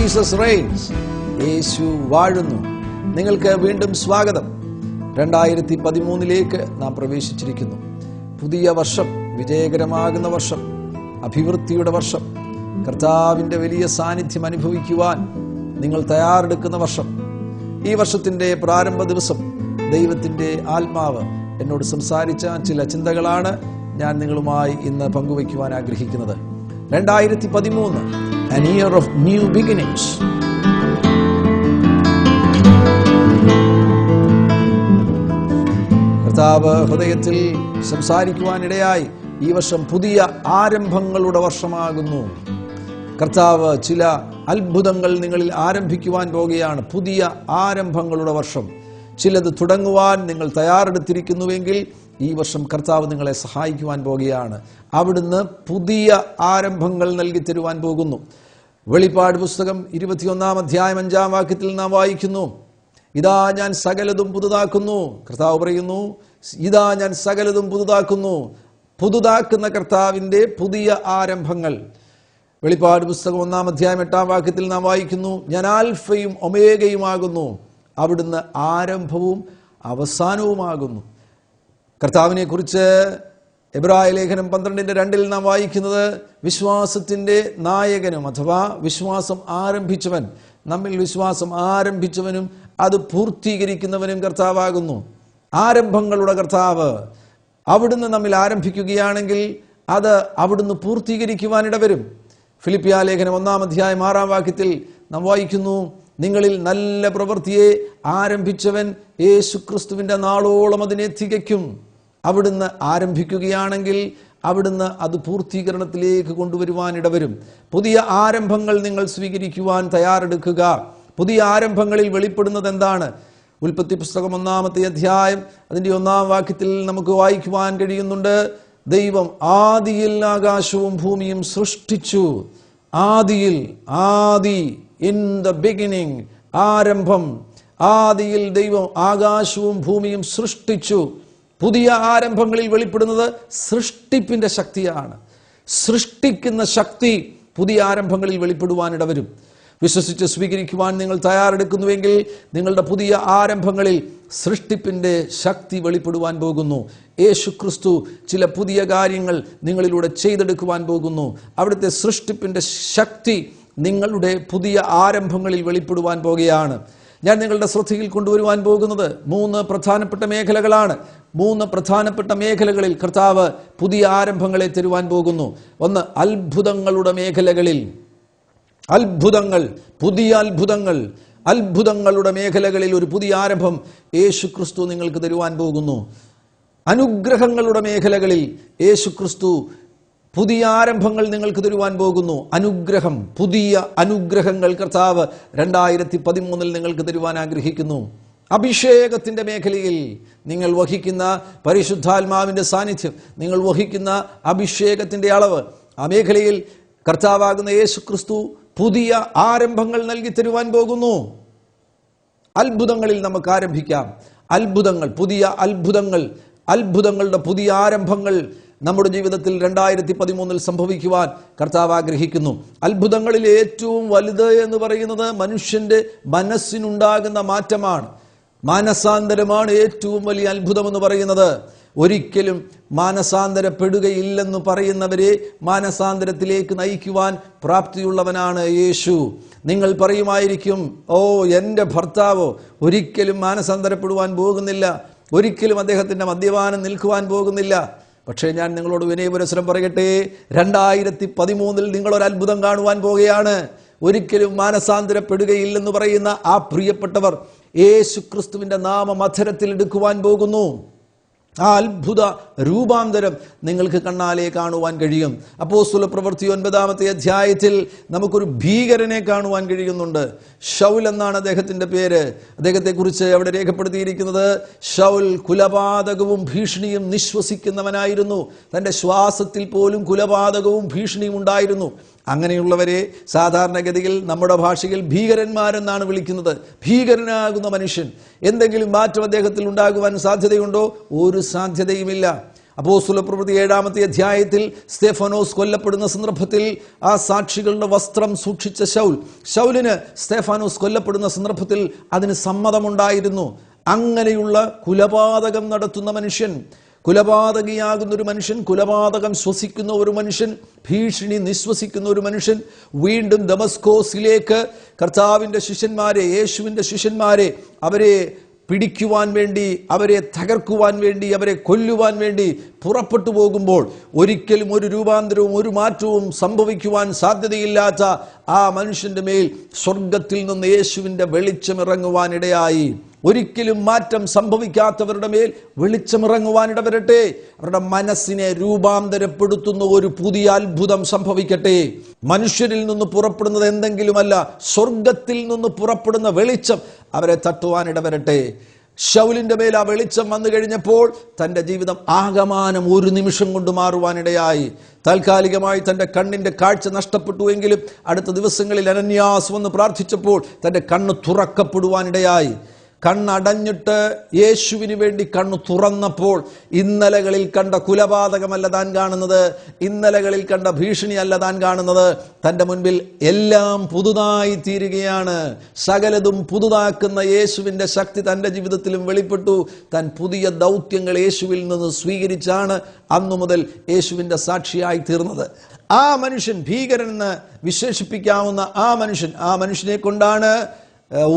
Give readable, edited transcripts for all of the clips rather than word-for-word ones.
Jesus Reigns. യേശു വാഴുന്നു. നിങ്ങൾക്ക് വീണ്ടും സ്വാഗതം. 2013 നാം പ്രവേശിച്ചിരിക്കുന്നു. പുതിയ വർഷം, വിജയകരമാകുന്ന വർഷം, അഭിവൃദ്ധിയുടെ വർഷം, കർത്താവിൻ്റെ വലിയ സാന്നിധ്യം അനുഭവിക്കുവാൻ നിങ്ങൾ തയ്യാറെടുക്കുന്ന വർഷം. ഈ വർഷത്തിൻ്റെ പ്രാരംഭ ദിവസം ദൈവത്തിൻ്റെ ആത്മാവ് എന്നോട് സംസാരിച്ച ചില ചിന്തകളാണ് ഞാൻ നിങ്ങളുമായി ഇന്ന് പങ്കുവയ്ക്കുവാൻ ആഗ്രഹിക്കുന്നത്. 2013, an year of new beginnings. കർത്താവ് ഹൃദയത്തിൽ സംസാരിക്കുവാനിടയായി ഈ വർഷം പുതിയ ആരംഭങ്ങളുടെ വർഷമാകുന്നു. കർത്താവ് ചില അത്ഭുതങ്ങൾ നിങ്ങളിൽ ആരംഭിക്കുവാൻ പോകുകയാണ്. പുതിയ ആരംഭങ്ങളുടെ വർഷം. ചിലത് തുടങ്ങുവാൻ നിങ്ങൾ തയ്യാറെടുത്തിരിക്കുന്നുവെങ്കിൽ ഈ വർഷം കർത്താവ് നിങ്ങളെ സഹായിക്കുവാൻ പോകുകയാണ്. അവിടുന്ന് പുതിയ ആരംഭങ്ങൾ നൽകി തരുവാൻ പോകുന്നു. വെളിപ്പാട് പുസ്തകം 21-ാം അധ്യായം 5-ാം വാക്യത്തിൽ നാം വായിക്കുന്നു, ഇതാ ഞാൻ സകലതും പുതുതാക്കുന്നു. കർത്താവ് പറയുന്നു, ഇതാ ഞാൻ സകലതും പുതുതാക്കുന്നു. പുതുതാക്കുന്ന കർത്താവിൻ്റെ പുതിയ ആരംഭങ്ങൾ. വെളിപ്പാട് പുസ്തകം 1-ാം അധ്യായം 8-ാം വാക്യത്തിൽ നാം വായിക്കുന്നു, ഞാൻ ആൽഫയും ഒമേഗയുമാകുന്നു. അവിടുന്ന് ആരംഭവും അവസാനവുമാകുന്നു. കർത്താവിനെ കുറിച്ച് എബ്രായ ലേഖനം 12:2 നാം വായിക്കുന്നത്, വിശ്വാസത്തിൻ്റെ നായകനും അഥവാ വിശ്വാസം ആരംഭിച്ചവൻ, നമ്മിൽ വിശ്വാസം ആരംഭിച്ചവനും അത് പൂർത്തീകരിക്കുന്നവനും കർത്താവാകുന്നു. ആരംഭങ്ങളുടെ കർത്താവ്. അവിടുന്ന് നമ്മിൽ ആരംഭിക്കുകയാണെങ്കിൽ അത് അവിടുന്ന് പൂർത്തീകരിക്കുവാനിടവരും. ഫിലിപ്പിയ ലേഖനം 1-ാം അധ്യായം 6-ാം വാക്യത്തിൽ നാം വായിക്കുന്നു, നിങ്ങളിൽ നല്ല പ്രവൃത്തിയെ ആരംഭിച്ചവൻ യേശുക്രിസ്തുവിൻ്റെ നാളോളം അതിനെ തികയ്ക്കും. അവിടുന്ന് ആരംഭിക്കുകയാണെങ്കിൽ അവിടുന്ന് അത് പൂർത്തീകരണത്തിലേക്ക് കൊണ്ടുവരുവാനിടവരും. പുതിയ ആരംഭങ്ങൾ നിങ്ങൾ സ്വീകരിക്കുവാൻ തയ്യാറെടുക്കുക. പുതിയ ആരംഭങ്ങളിൽ വെളിപ്പെടുന്നത് എന്താണ്? ഉൽപ്പത്തി പുസ്തകം 1-ാമത്തെ അധ്യായം അതിൻ്റെ 1-ാം വാക്യത്തിൽ നമുക്ക് വായിക്കുവാൻ കഴിയുന്നുണ്ട്, ദൈവം ആദിയിൽ ആകാശവും ഭൂമിയും സൃഷ്ടിച്ചു. ആദിയിൽ, ആദി, ഇൻ ദ ബിഗിനിങ്, ആരംഭം. ആദിയിൽ ദൈവം ആകാശവും ഭൂമിയും സൃഷ്ടിച്ചു. പുതിയ ആരംഭങ്ങളിൽ വെളിപ്പെടുന്നത് സൃഷ്ടിപ്പിന്റെ ശക്തിയാണ്. സൃഷ്ടിക്കുന്ന ശക്തി പുതിയ ആരംഭങ്ങളിൽ വെളിപ്പെടുവാനിടവരും. വിശ്വസിച്ച് സ്വീകരിക്കുവാൻ നിങ്ങൾ തയ്യാറെടുക്കുന്നുവെങ്കിൽ നിങ്ങളുടെ പുതിയ ആരംഭങ്ങളിൽ സൃഷ്ടിപ്പിന്റെ ശക്തി വെളിപ്പെടുവാൻ പോകുന്നു. യേശുക്രിസ്തു ചില പുതിയ കാര്യങ്ങൾ നിങ്ങളിലൂടെ ചെയ്തെടുക്കുവാൻ പോകുന്നു. അവിടുത്തെ സൃഷ്ടിപ്പിന്റെ ശക്തി നിങ്ങളുടെ പുതിയ ആരംഭങ്ങളിൽ വെളിപ്പെടുവാൻ പോകുകയാണ്. ഞാൻ നിങ്ങളുടെ ശ്രദ്ധയിൽ കൊണ്ടുവരുവാൻ പോകുന്നത് 3 പ്രധാനപ്പെട്ട മേഖലകളാണ്. 3 പ്രധാനപ്പെട്ട മേഖലകളിൽ കർത്താവ് പുതിയ ആരംഭങ്ങളെ തരുവാൻ പോകുന്നു. ഒന്ന്, അത്ഭുതങ്ങളുടെ മേഖലകളിൽ. അത്ഭുതങ്ങൾ, പുതിയ അത്ഭുതങ്ങൾ. അത്ഭുതങ്ങളുടെ മേഖലകളിൽ ഒരു പുതിയ ആരംഭം യേശുക്രിസ്തു നിങ്ങൾക്ക് തരുവാൻ പോകുന്നു. അനുഗ്രഹങ്ങളുടെ മേഖലകളിൽ യേശുക്രിസ്തു പുതിയ ആരംഭങ്ങൾ നിങ്ങൾക്ക് തരുവാൻ പോകുന്നു. അനുഗ്രഹം, പുതിയ അനുഗ്രഹങ്ങൾ കർത്താവ് 2013 നിങ്ങൾക്ക് തരുവാൻ ആഗ്രഹിക്കുന്നു. അഭിഷേകത്തിന്റെ മേഖലയിൽ നിങ്ങൾ വഹിക്കുന്ന പരിശുദ്ധാത്മാവിന്റെ സാന്നിധ്യം, നിങ്ങൾ വഹിക്കുന്ന അഭിഷേകത്തിന്റെ അളവ്, ആ മേഖലയിൽ കർത്താവാകുന്ന യേശുക്രിസ്തു പുതിയ ആരംഭങ്ങൾ നൽകി തരുവാൻ പോകുന്നു. അത്ഭുതങ്ങളിൽ നമുക്ക് ആരംഭിക്കാം. അത്ഭുതങ്ങൾ, പുതിയ അത്ഭുതങ്ങൾ, അത്ഭുതങ്ങളുടെ പുതിയ ആരംഭങ്ങൾ നമ്മുടെ ജീവിതത്തിൽ 2013 സംഭവിക്കുവാൻ കർത്താവ് ആഗ്രഹിക്കുന്നു. അത്ഭുതങ്ങളിൽ ഏറ്റവും വലുത് എന്ന് പറയുന്നത് മനുഷ്യന്റെ മനസ്സിനുണ്ടാകുന്ന മാറ്റമാണ്. മാനസാന്തരമാണ് ഏറ്റവും വലിയ അത്ഭുതം എന്ന് പറയുന്നത്. ഒരിക്കലും മാനസാന്തരപ്പെടുകയില്ലെന്ന് പറയുന്നവരെ മാനസാന്തരത്തിലേക്ക് നയിക്കുവാൻ പ്രാപ്തിയുള്ളവനാണ് യേശു. നിങ്ങൾ പറയുമായിരിക്കും, ഓ എൻ്റെ ഭർത്താവോ ഒരിക്കലും മാനസാന്തരപ്പെടുവാൻ പോകുന്നില്ല, ഒരിക്കലും അദ്ദേഹത്തിൻ്റെ മദ്യപാനം നിൽക്കുവാൻ പോകുന്നില്ല. പക്ഷേ ഞാൻ നിങ്ങളോട് വിനയപുരസ്സരം പറയട്ടെ, 2013 നിങ്ങളൊരു അത്ഭുതം കാണുവാൻ പോകുകയാണ്. ഒരിക്കലും മാനസാന്തരപ്പെടുകയില്ലെന്ന് പറയുന്ന ആ പ്രിയപ്പെട്ടവർ യേശുക്രിസ്തുവിന്റെ നാമം അധരത്തിൽ എടുക്കുവാൻ പോകുന്നു. ആ അത്ഭുത രൂപാന്തരം നിങ്ങൾക്ക് കണ്ണാലെ കാണുവാൻ കഴിയും. അപ്പോസ്തല പ്രവൃത്തി 9-ാമത്തെ അധ്യായത്തിൽ നമുക്കൊരു ഭീകരനെ കാണുവാൻ കഴിയുന്നുണ്ട്. ശൗൽ എന്നാണ് അദ്ദേഹത്തിന്റെ പേര്. അദ്ദേഹത്തെക്കുറിച്ച് അവിടെ രേഖപ്പെടുത്തിയിരിക്കുന്നത്, ശൗൽ കുലപാതകവും ഭീഷണിയും നിശ്വസിക്കുന്നവനായിരുന്നു. തൻ്റെ ശ്വാസത്തിൽ പോലും കുലപാതകവും ഭീഷണിയും ഉണ്ടായിരുന്നു. അങ്ങനെയുള്ളവരെ സാധാരണഗതിയിൽ നമ്മുടെ ഭാഷയിൽ ഭീകരന്മാരെന്നാണ് വിളിക്കുന്നത്. ഭീകരനാകുന്ന മനുഷ്യൻ. എന്തെങ്കിലും മാറ്റം അദ്ദേഹത്തിൽ ഉണ്ടാകുവാൻ സാധ്യതയുണ്ടോ? ഒരു സാധ്യതയുമില്ല. അപ്പോസ്തലപ്രവൃത്തി 7-ാമത്തെ അധ്യായത്തിൽ സ്തെഫാനോസ് കൊല്ലപ്പെടുന്ന സന്ദർഭത്തിൽ ആ സാക്ഷികളുടെ വസ്ത്രം സൂക്ഷിച്ച ശൗലിന് സ്തെഫാനോസ് കൊല്ലപ്പെടുന്ന സന്ദർഭത്തിൽ അതിന് സമ്മതമുണ്ടായിരുന്നു. അങ്ങനെയുള്ള കുലപാതകം നടത്തുന്ന മനുഷ്യൻ, കുലപാതകിയാകുന്ന ഒരു മനുഷ്യൻ, കുലപാതകം ശ്വസിക്കുന്ന ഒരു മനുഷ്യൻ, ഭീഷണി നിശ്വസിക്കുന്ന ഒരു മനുഷ്യൻ വീണ്ടും ദമസ്കോസിലേക്ക് കർത്താവിൻ്റെ ശിഷ്യന്മാരെ, യേശുവിൻ്റെ ശിഷ്യന്മാരെ, അവരെ പിടിക്കുവാൻ വേണ്ടി, അവരെ തകർക്കുവാൻ വേണ്ടി, അവരെ കൊല്ലുവാൻ വേണ്ടി പുറപ്പെട്ടു പോകുമ്പോൾ ഒരിക്കലും ഒരു രൂപാന്തരവും ഒരു മാറ്റവും സംഭവിക്കുവാൻ സാധ്യതയില്ലാത്ത ആ മനുഷ്യന്റെ മേൽ സ്വർഗത്തിൽ നിന്ന് യേശുവിൻ്റെ വെളിച്ചമിറങ്ങുവാനിടയായി. ഒരിക്കലും മാറ്റം സംഭവിക്കാത്തവരുടെ മേൽ വെളിച്ചമിറങ്ങുവാനിടവരട്ടെ. അവരുടെ മനസ്സിനെ രൂപാന്തരപ്പെടുത്തുന്ന ഒരു പുതിയ അത്ഭുതം സംഭവിക്കട്ടെ. മനുഷ്യരിൽ നിന്ന് പുറപ്പെടുന്നത് എന്തെങ്കിലുമല്ല, സ്വർഗത്തിൽ നിന്ന് പുറപ്പെടുന്ന വെളിച്ചം അവരെ തട്ടുവാനിടവരട്ടെ. ശൗലിന്റെ മേൽ ആ വെളിച്ചം വന്നു കഴിഞ്ഞപ്പോൾ തൻ്റെ ജീവിതം ആകമാനം ഒരു നിമിഷം കൊണ്ട് മാറുവാനിടയായി. താൽക്കാലികമായി തൻ്റെ കണ്ണിൻ്റെ കാഴ്ച നഷ്ടപ്പെട്ടുവെങ്കിലും അടുത്ത ദിവസങ്ങളിൽ അനന്യാസ് വന്ന് പ്രാർത്ഥിച്ചപ്പോൾ തൻ്റെ കണ്ണ് തുറക്കപ്പെടുവാനിടയായി. കണ്ണടഞ്ഞിട്ട് യേശുവിന് വേണ്ടി കണ്ണു തുറന്നപ്പോൾ ഇന്നലകളിൽ കണ്ട കുലപാതകമല്ല താൻ കാണുന്നത്, ഇന്നലകളിൽ കണ്ട ഭീഷണിയല്ല താൻ കാണുന്നത്. തൻ്റെ മുൻപിൽ എല്ലാം പുതുതായി തീരുകയാണ്. സകലതും പുതുതാക്കുന്ന യേശുവിൻ്റെ ശക്തി തൻ്റെ ജീവിതത്തിലും വെളിപ്പെട്ടു. താൻ പുതിയ ദൗത്യങ്ങൾ യേശുവിൽ നിന്ന് സ്വീകരിച്ചാണ് അന്നു മുതൽ യേശുവിൻ്റെ സാക്ഷിയായി തീർന്നത്. ആ മനുഷ്യൻ, ഭീകരനെന്ന് വിശേഷിപ്പിക്കാവുന്ന ആ മനുഷ്യനെ കൊണ്ടാണ്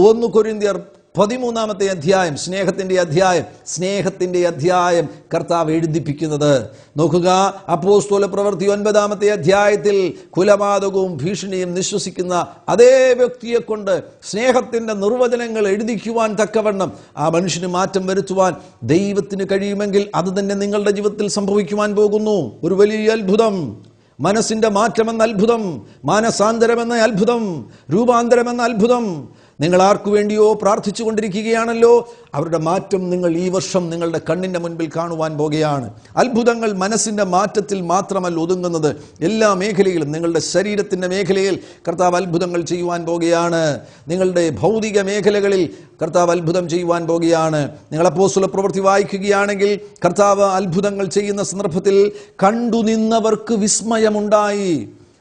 1 കൊരിന്ത്യർ 13-ാമത്തെ അധ്യായം, സ്നേഹത്തിന്റെ അധ്യായം കർത്താവ് എഴുതിപ്പിക്കുന്നത്. നോക്കുക, അപ്പോസ്തലപ്രവൃത്തി 9-ാമത്തെ അധ്യായത്തിൽ കുലപാതകവും ഭീഷണിയും നിശ്വസിക്കുന്ന അതേ വ്യക്തിയെ കൊണ്ട് സ്നേഹത്തിന്റെ നിർവചനങ്ങൾ എഴുതിക്കുവാൻ തക്കവണ്ണം ആ മനുഷ്യന് മാറ്റം വരുത്തുവാൻ ദൈവത്തിന് കഴിയുമെങ്കിൽ അത് തന്നെ നിങ്ങളുടെ ജീവിതത്തിൽ സംഭവിക്കുവാൻ പോകുന്നു. ഒരു വലിയ അത്ഭുതം. മനസ്സിന്റെ മാറ്റമെന്ന അത്ഭുതം, മാനസാന്തരമെന്ന അത്ഭുതം, രൂപാന്തരമെന്ന അത്ഭുതം. നിങ്ങൾ ആർക്കു വേണ്ടിയോ പ്രാർത്ഥിച്ചു കൊണ്ടിരിക്കുകയാണല്ലോ, അവരുടെ മാറ്റം നിങ്ങൾ ഈ വർഷം നിങ്ങളുടെ കണ്ണിൻ്റെ മുൻപിൽ കാണുവാൻ പോകുകയാണ്. അത്ഭുതങ്ങൾ മനസ്സിൻ്റെ മാറ്റത്തിൽ മാത്രമല്ല ഒതുങ്ങുന്നത്, എല്ലാ മേഖലയിലും, നിങ്ങളുടെ ശരീരത്തിൻ്റെ മേഖലയിൽ കർത്താവ് അത്ഭുതങ്ങൾ ചെയ്യുവാൻ പോകുകയാണ്. നിങ്ങളുടെ ഭൗതിക മേഖലകളിൽ കർത്താവ് അത്ഭുതം ചെയ്യുവാൻ പോകുകയാണ്. നിങ്ങൾ അപ്പോസ്തലപ്രവൃത്തി വായിക്കുകയാണെങ്കിൽ കർത്താവ് അത്ഭുതങ്ങൾ ചെയ്യുന്ന സന്ദർഭത്തിൽ കണ്ടുനിന്നവർക്ക് വിസ്മയമുണ്ടായി.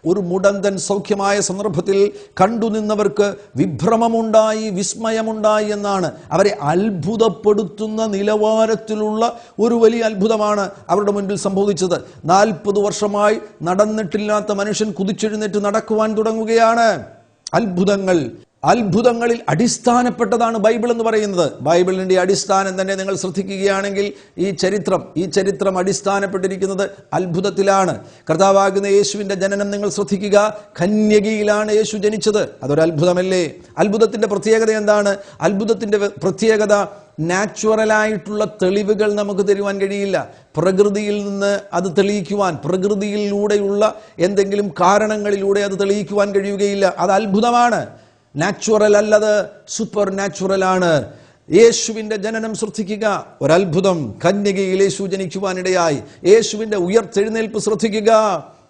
ഒരു മുടന്തൻ സൗഖ്യമായ സന്ദർഭത്തിൽ കണ്ടുനിന്നവർക്ക് വിഭ്രമമുണ്ടായി, വിസ്മയമുണ്ടായി എന്നാണ്. അവരെ അത്ഭുതപ്പെടുത്തുന്ന നിലവാരത്തിലുള്ള ഒരു വലിയ അത്ഭുതമാണ് അവരുടെ മുൻപിൽ സംഭവിച്ചത്. 40 വർഷമായി നടന്നിട്ടില്ലാത്ത മനുഷ്യൻ കുതിച്ചെഴുന്നേറ്റ് നടക്കുവാൻ തുടങ്ങുകയാണ്. അത്ഭുതങ്ങളിൽ അടിസ്ഥാനപ്പെട്ടതാണ് ബൈബിൾ എന്ന് പറയുന്നത്. ബൈബിളിൻ്റെ അടിസ്ഥാനം തന്നെ നിങ്ങൾ ശ്രദ്ധിക്കുകയാണെങ്കിൽ ഈ ചരിത്രം അടിസ്ഥാനപ്പെട്ടിരിക്കുന്നത് അത്ഭുതത്തിലാണ്. കർത്താവാകുന്ന യേശുവിൻ്റെ ജനനം നിങ്ങൾ ശ്രദ്ധിക്കുക. കന്യകയിലാണ് യേശു ജനിച്ചത്. അതൊരു അത്ഭുതമല്ലേ? അത്ഭുതത്തിൻ്റെ പ്രത്യേകത എന്താണ്? അത്ഭുതത്തിൻ്റെ പ്രത്യേകത നാച്ചുറലായിട്ടുള്ള തെളിവുകൾ നമുക്ക് തരുവാൻ കഴിയില്ല. പ്രകൃതിയിൽ നിന്ന് അത് തെളിയിക്കുവാൻ, പ്രകൃതിയിലൂടെയുള്ള എന്തെങ്കിലും കാരണങ്ങളിലൂടെ അത് തെളിയിക്കുവാൻ കഴിയുകയില്ല. അത് അത്ഭുതമാണ്. നാച്ചുറൽ അല്ലത്, സൂപ്പർ നാച്ചുറൽ ആണ്. യേശുവിൻ്റെ ജനനം ശ്രദ്ധിക്കുക, ഒരത്ഭുതം. കന്യകയിൽ യേശു ജനിക്കുവാനിടയായി. യേശുവിൻ്റെ ഉയർത്തെഴുന്നേൽപ്പ് ശ്രദ്ധിക്കുക.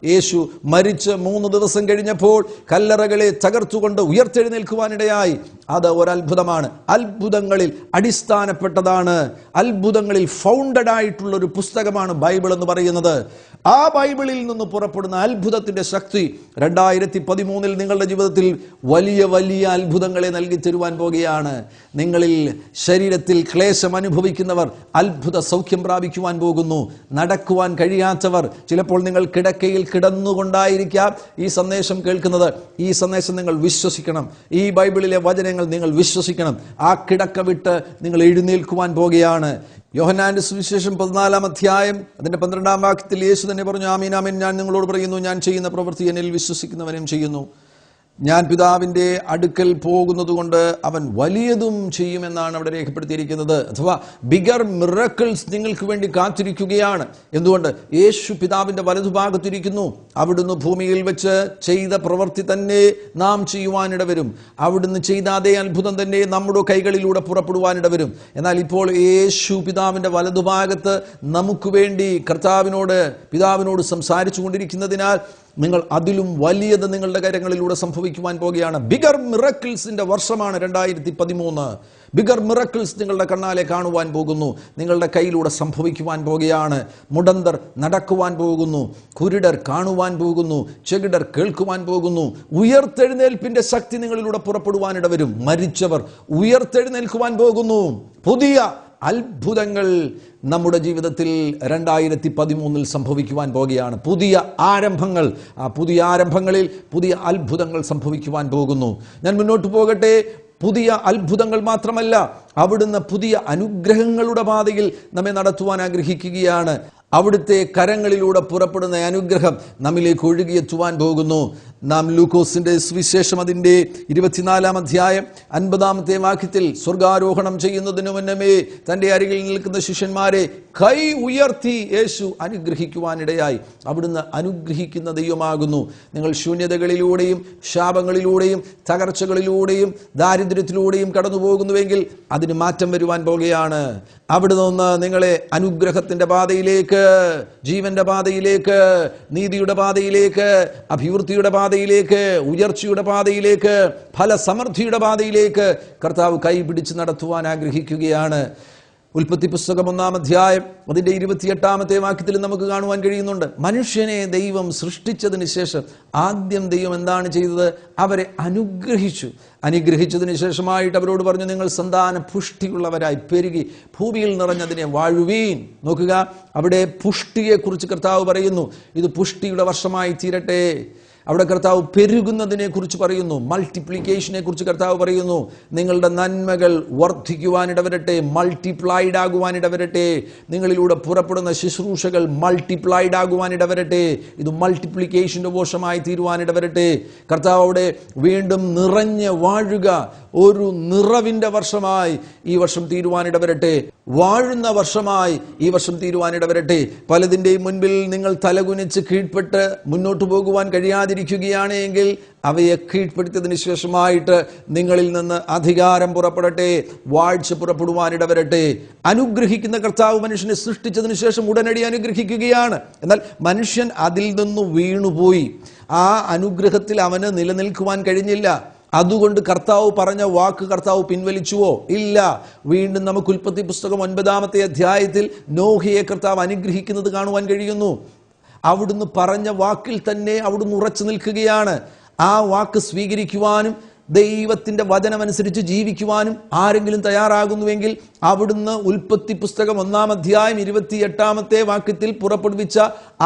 യേശു മരിച്ച് 3 ദിവസം കഴിഞ്ഞപ്പോൾ കല്ലറകളെ തകർത്തുകൊണ്ട് ഉയർത്തെഴുന്നേൽക്കുവാനിടയായി. അത് ഒരത്ഭുതമാണ്. അത്ഭുതങ്ങളിൽ അടിസ്ഥാനപ്പെട്ടതാണ്, അത്ഭുതങ്ങളിൽ ഫൗണ്ടഡ് ആയിട്ടുള്ള ഒരു പുസ്തകമാണ് ബൈബിൾ എന്ന് പറയുന്നത്. ആ ബൈബിളിൽ നിന്ന് പുറപ്പെടുന്ന അത്ഭുതത്തിന്റെ ശക്തി 2013 നിങ്ങളുടെ ജീവിതത്തിൽ വലിയ വലിയ അത്ഭുതങ്ങളെ നൽകി തരുവാൻ പോകുകയാണ്. നിങ്ങളിൽ ശരീരത്തിൽ ക്ലേശം അനുഭവിക്കുന്നവർ അത്ഭുത സൗഖ്യം പ്രാപിക്കുവാൻ പോകുന്നു. നടക്കുവാൻ കഴിയാത്തവർ, ചിലപ്പോൾ നിങ്ങൾ കിടക്കയിൽ കിടന്നുകൊണ്ടായിരിക്കാം ഈ സന്ദേശം കേൾക്കുന്നത്. ഈ സന്ദേശം നിങ്ങൾ വിശ്വസിക്കണം. ഈ ബൈബിളിലെ വചനങ്ങൾ നിങ്ങൾ വിശ്വസിക്കണം. ആ കിടക്ക വിട്ട് നിങ്ങൾ എഴുന്നേൽക്കുവാൻ പോകുകയാണ്. യോഹന്നാന്റെ സുവിശേഷം 14-ാം അധ്യായം അതിന്റെ 12-ാം വാക്യത്തിൽ യേശു തന്നെ പറഞ്ഞു, ആമീൻ ആമീൻ ഞാൻ നിങ്ങളോട് പറയുന്നു, ഞാൻ ചെയ്യുന്ന പ്രവൃത്തി എന്നിൽ വിശ്വസിക്കുന്നവനും ചെയ്യുന്നു. ഞാൻ പിതാവിൻ്റെ അടുക്കൽ പോകുന്നത് കൊണ്ട് അവൻ വലിയതും ചെയ്യുമെന്നാണ് അവിടെ രേഖപ്പെടുത്തിയിരിക്കുന്നത്. അഥവാ ബിഗർ മിറക്കിൾസ് നിങ്ങൾക്ക് വേണ്ടി കാത്തിരിക്കുകയാണ്. എന്തുകൊണ്ട്? യേശു പിതാവിൻ്റെ വലതുഭാഗത്തിരിക്കുന്നു. അവിടുന്ന് ഭൂമിയിൽ വെച്ച് ചെയ്ത പ്രവൃത്തി തന്നെ നാം ചെയ്യുവാനിടവരും. അവിടുന്ന് ചെയ്ത അതേ അത്ഭുതം തന്നെ നമ്മുടെ കൈകളിലൂടെ പുറപ്പെടുവാനിടവരും. എന്നാൽ ഇപ്പോൾ യേശു പിതാവിൻ്റെ വലതുഭാഗത്ത് നമുക്ക് വേണ്ടി പിതാവിനോട് സംസാരിച്ചു കൊണ്ടിരിക്കുന്നതിനാൽ നിങ്ങൾ അതിലും വലിയത് നിങ്ങളുടെ കാര്യങ്ങളിലൂടെ സംഭവിക്കുവാൻ പോകുകയാണ്. ബിഗർ മിറക്കിൾസിന്റെ വർഷമാണ് 2013. ബിഗർ മിറക്കിൾസ് നിങ്ങളുടെ കണ്ണാലെ കാണുവാൻ പോകുന്നു. നിങ്ങളുടെ കയ്യിലൂടെ സംഭവിക്കുവാൻ പോകുകയാണ്. മുടന്തർ നടക്കുവാൻ പോകുന്നു, കുരുടർ കാണുവാൻ പോകുന്നു, ചെകിടർ കേൾക്കുവാൻ പോകുന്നു. ഉയർത്തെഴുന്നേൽപ്പിന്റെ ശക്തി നിങ്ങളിലൂടെ പുറപ്പെടുവാനിട വരും. മരിച്ചവർ ഉയർത്തെഴുന്നേൽക്കുവാൻ പോകുന്നു. പുതിയ അത്ഭുതങ്ങൾ നമ്മുടെ ജീവിതത്തിൽ 2013 സംഭവിക്കുവാൻ പോകുകയാണ്. പുതിയ ആരംഭങ്ങൾ. ആ പുതിയ ആരംഭങ്ങളിൽ പുതിയ അത്ഭുതങ്ങൾ സംഭവിക്കുവാൻ പോകുന്നു. ഞാൻ മുന്നോട്ട് പോകട്ടെ. പുതിയ അത്ഭുതങ്ങൾ മാത്രമല്ല, അവിടുന്ന് പുതിയ അനുഗ്രഹങ്ങളുടെ പാതയിൽ നമ്മെ നടത്തുവാൻ ആഗ്രഹിക്കുകയാണ്. അവിടുത്തെ കരങ്ങളിലൂടെ പുറപ്പെടുന്ന അനുഗ്രഹം നമ്മിലേക്ക് ഒഴുകിയെത്തുവാൻ പോകുന്നു. നാം ലൂക്കോസിന്റെ സുവിശേഷം അതിൻ്റെ 24-ാം അധ്യായം 50-ാമത്തെ വാക്യത്തിൽ സ്വർഗാരോഹണം ചെയ്യുന്നതിനു മുന്നമേ തൻ്റെ അരികിൽ നിൽക്കുന്ന ശിഷ്യന്മാരെ കൈ ഉയർത്തി യേശു അനുഗ്രഹിക്കുവാനിടയായി. അവിടുന്ന് അനുഗ്രഹിക്കുന്ന ദൈവമാകുന്നു. നിങ്ങൾ ശൂന്യതകളിലൂടെയും ശാപങ്ങളിലൂടെയും തകർച്ചകളിലൂടെയും ദാരിദ്ര്യത്തിലൂടെയും കടന്നു പോകുന്നുവെങ്കിൽ അതിന് മാറ്റം വരുവാൻ പോകുകയാണ്. അവിടുന്ന് ഒന്ന് നിങ്ങളെ അനുഗ്രഹത്തിന്റെ പാതയിലേക്ക്, ജീവന്റെ പാതയിലേക്ക്, നീതിയുടെ പാതയിലേക്ക്, അഭിവൃദ്ധിയുടെ പാതയിലേക്ക്, ഉയർച്ചയുടെ പാതയിലേക്ക്, ഫലസമൃദ്ധിയുടെ പാതയിലേക്ക് കർത്താവ് കൈ പിടിച്ച് നടത്തുവാൻ ആഗ്രഹിക്കുകയാണ്. ഉൽപ്പത്തി പുസ്തകം 1-ാം അധ്യായം അതിൻ്റെ 28-ാമത്തെ വാക്യത്തിൽ നമുക്ക് കാണുവാൻ കഴിയുന്നുണ്ട്. മനുഷ്യനെ ദൈവം സൃഷ്ടിച്ചതിന് ശേഷം ആദ്യം ദൈവം എന്താണ് ചെയ്തത്? അവരെ അനുഗ്രഹിച്ചു. അനുഗ്രഹിച്ചതിന് ശേഷമായിട്ട് അവരോട് പറഞ്ഞു, നിങ്ങൾ സന്താന പുഷ്ടിയുള്ളവരായി പെരുകി ഭൂമിയിൽ നിറഞ്ഞതിനെ വാഴുവീൻ. നോക്കുക, അവിടെ പുഷ്ടിയെക്കുറിച്ച് കർത്താവ് പറയുന്നു. ഇത് പുഷ്ടിയുടെ വർഷമായി തീരട്ടെ. അവിടെ കർത്താവ് പെരുകുന്നതിനെ കുറിച്ച് പറയുന്നു. മൾട്ടിപ്ലിക്കേഷനെ കുറിച്ച് കർത്താവ് പറയുന്നു. നിങ്ങളുടെ നന്മകൾ വർദ്ധിക്കുവാനിടവരട്ടെ, മൾട്ടിപ്ലൈഡ് ആകുവാനിടവരട്ടെ. നിങ്ങളിലൂടെ പുറപ്പെടുന്ന ശുശ്രൂഷകൾ മൾട്ടിപ്ലൈഡ് ആകുവാനിടവരട്ടെ. ഇത് മൾട്ടിപ്ലിക്കേഷന്റെ വർഷമായി തീരുവാനിടവരട്ടെ. കർത്താവ് അവിടെ വീണ്ടും നിറഞ്ഞ് വാഴുക, ഒരു നിറവിന്റെ വർഷമായി ഈ വർഷം തീരുവാനിടവരട്ടെ. വാഴുന്ന വർഷമായി ഈ വർഷം തീരുവാനിടവരട്ടെ. പലതിൻ്റെയും മുൻപിൽ നിങ്ങൾ തലകുനിച്ച് കീഴ്പ്പെട്ട് മുന്നോട്ട് പോകുവാൻ കഴിയാതിരിക്കുകയാണ് എങ്കിൽ അവയെ കീഴ്പ്പെടുത്തിയതിനു ശേഷമായിട്ട് നിങ്ങളിൽ നിന്ന് അധികാരം പുറപ്പെടട്ടെ, വാഴ്ച പുറപ്പെടുവാനിടവരട്ടെ. അനുഗ്രഹിക്കുന്ന കർത്താവ് മനുഷ്യനെ സൃഷ്ടിച്ചതിന് ശേഷം ഉടനടി അനുഗ്രഹിക്കുകയാണ്. എന്നാൽ മനുഷ്യൻ അതിൽ നിന്ന് വീണുപോയി. ആ അനുഗ്രഹത്തിൽ അവന് നിലനിൽക്കുവാൻ കഴിഞ്ഞില്ല. അതുകൊണ്ട് കർത്താവ് പറഞ്ഞ വാക്ക് കർത്താവ് പിൻവലിച്ചുവോ? ഇല്ല. വീണ്ടും നമുക്ക് ഉൽപ്പത്തി പുസ്തകം 9-ാമത്തെ അധ്യായത്തിൽ നോഹയെ കർത്താവ് അനുഗ്രഹിക്കുന്നത് കാണുവാൻ കഴിയുന്നു. അവിടുന്ന് പറഞ്ഞ വാക്കിൽ തന്നെ അവിടുന്ന് ഉറച്ചു നിൽക്കുകയാണ്. ആ വാക്ക് സ്വീകരിക്കുവാനും ദൈവത്തിന്റെ വചനമനുസരിച്ച് ജീവിക്കുവാനും ആരെങ്കിലും തയ്യാറാകുന്നുവെങ്കിൽ അവിടുന്ന് ഉൽപ്പത്തി പുസ്തകം 1-ാം അധ്യായം 28-ാമത്തെ വാക്യത്തിൽ പുറപ്പെടുവിച്ച